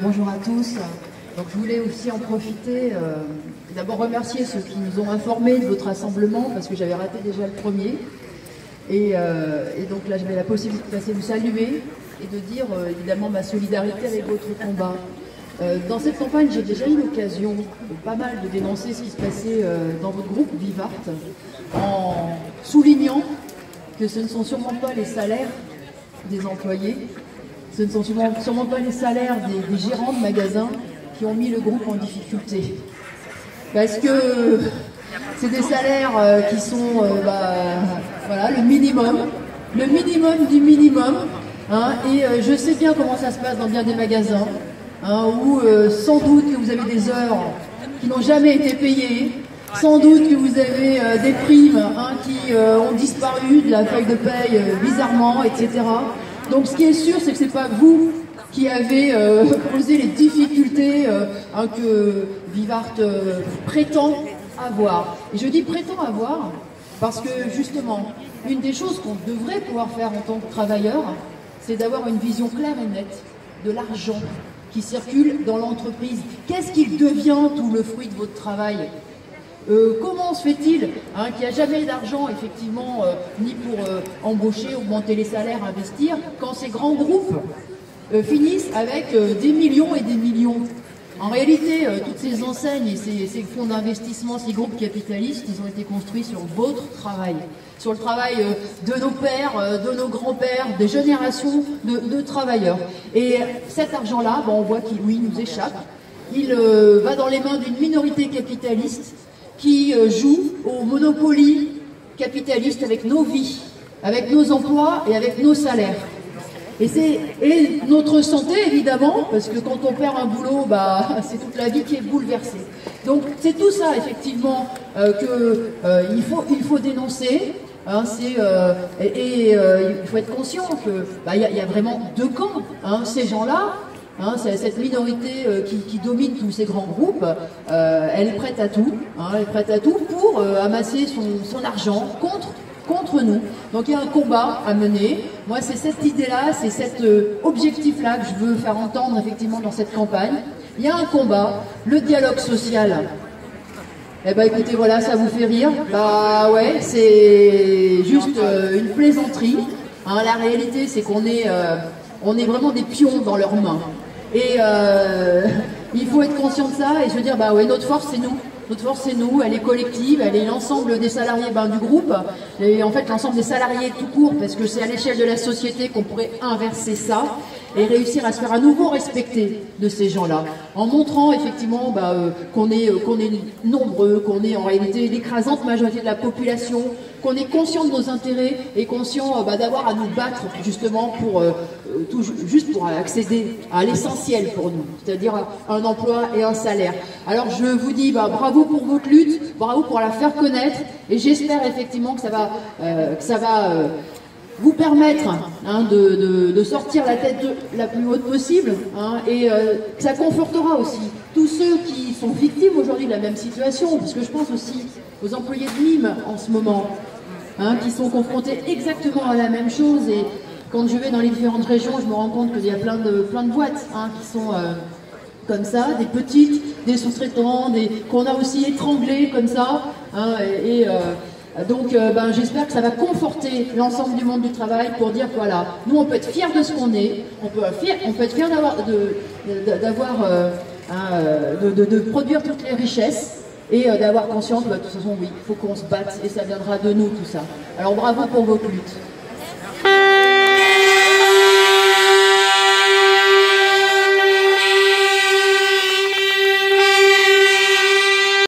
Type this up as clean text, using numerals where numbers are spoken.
bonjour à tous. Donc, je voulais aussi en profiter, d'abord remercier ceux qui nous ont informés de votre rassemblement, parce que j'avais raté déjà le premier. Et donc là, j'avais la possibilité de passer vous saluer et de dire évidemment ma solidarité avec votre combat. Dans cette campagne, j'ai déjà eu l'occasion pas mal de dénoncer ce qui se passait dans votre groupe Vivart, en soulignant que ce ne sont sûrement pas les salaires des employés, ce ne sont sûrement pas les salaires des gérants de magasins qui ont mis le groupe en difficulté. Parce que c'est des salaires qui sont voilà, le minimum du minimum. Hein, et je sais bien comment ça se passe dans bien des magasins, hein, où sans doute que vous avez des heures qui n'ont jamais été payées, sans doute que vous avez des primes qui ont disparu de la feuille de paye bizarrement, etc. Donc ce qui est sûr, c'est que ce n'est pas vous qui avez posé les difficultés que Vivart prétend avoir. Et je dis prétend avoir parce que justement, une des choses qu'on devrait pouvoir faire en tant que travailleur, c'est d'avoir une vision claire et nette de l'argent qui circule dans l'entreprise. Qu'est-ce qu'il devient tout le fruit de votre travail? Comment se fait-il qu'il n'y a jamais d'argent, effectivement, ni pour embaucher, augmenter les salaires, investir, quand ces grands groupes finissent avec des millions et des millions? En réalité, toutes ces enseignes et ces fonds d'investissement, ces groupes capitalistes, ils ont été construits sur votre travail, sur le travail de nos pères, de nos grands-pères, des générations de travailleurs. Et cet argent-là, on voit qu'il nous échappe. Il va dans les mains d'une minorité capitaliste qui joue au Monopoly capitaliste avec nos vies, avec nos emplois et avec nos salaires. Et notre santé, évidemment, parce que quand on perd un boulot, c'est toute la vie qui est bouleversée. Donc c'est tout ça, effectivement, qu'il faut dénoncer. Il faut être conscient qu'il y a vraiment deux camps. Ces gens-là, cette minorité qui domine tous ces grands groupes, elle est prête à tout. Elle est prête à tout pour amasser son argent contre nous. Donc il y a un combat à mener. Moi, c'est cette idée-là, c'est cet objectif-là que je veux faire entendre effectivement dans cette campagne. Il y a un combat, le dialogue social. Eh ben écoutez, voilà, ça vous fait rire. Bah ouais, c'est juste une plaisanterie. La réalité, c'est qu'on est vraiment des pions dans leurs mains. Et il faut être conscient de ça et se dire, bah ouais, notre force, c'est nous. Notre force, c'est nous, elle est collective, elle est l'ensemble des salariés du groupe, et en fait l'ensemble des salariés tout court, parce que c'est à l'échelle de la société qu'on pourrait inverser ça et réussir à se faire à nouveau respecter de ces gens-là, en montrant effectivement qu'on est nombreux, qu'on est en réalité l'écrasante majorité de la population, qu'on est conscient de nos intérêts et conscient d'avoir à nous battre justement juste pour accéder à l'essentiel pour nous, c'est-à-dire un emploi et un salaire. Alors je vous dis bravo pour votre lutte, bravo pour la faire connaître, et j'espère effectivement que ça va vous permettre de sortir la tête la plus haute possible, et que ça confortera aussi tous ceux qui sont victimes aujourd'hui de la même situation, parce que je pense aussi aux employés de Nîmes en ce moment, qui sont confrontés exactement à la même chose. Et quand je vais dans les différentes régions, je me rends compte qu'il y a plein de boîtes qui sont comme ça, des petites, des sous-traitants, qu'on a aussi étranglés comme ça, donc j'espère que ça va conforter l'ensemble du monde du travail pour dire que voilà, nous on peut être fiers de ce qu'on est, on peut être fiers de produire toutes les richesses et d'avoir conscience que de toute façon oui, il faut qu'on se batte et ça viendra de nous tout ça. Alors bravo pour votre lutte.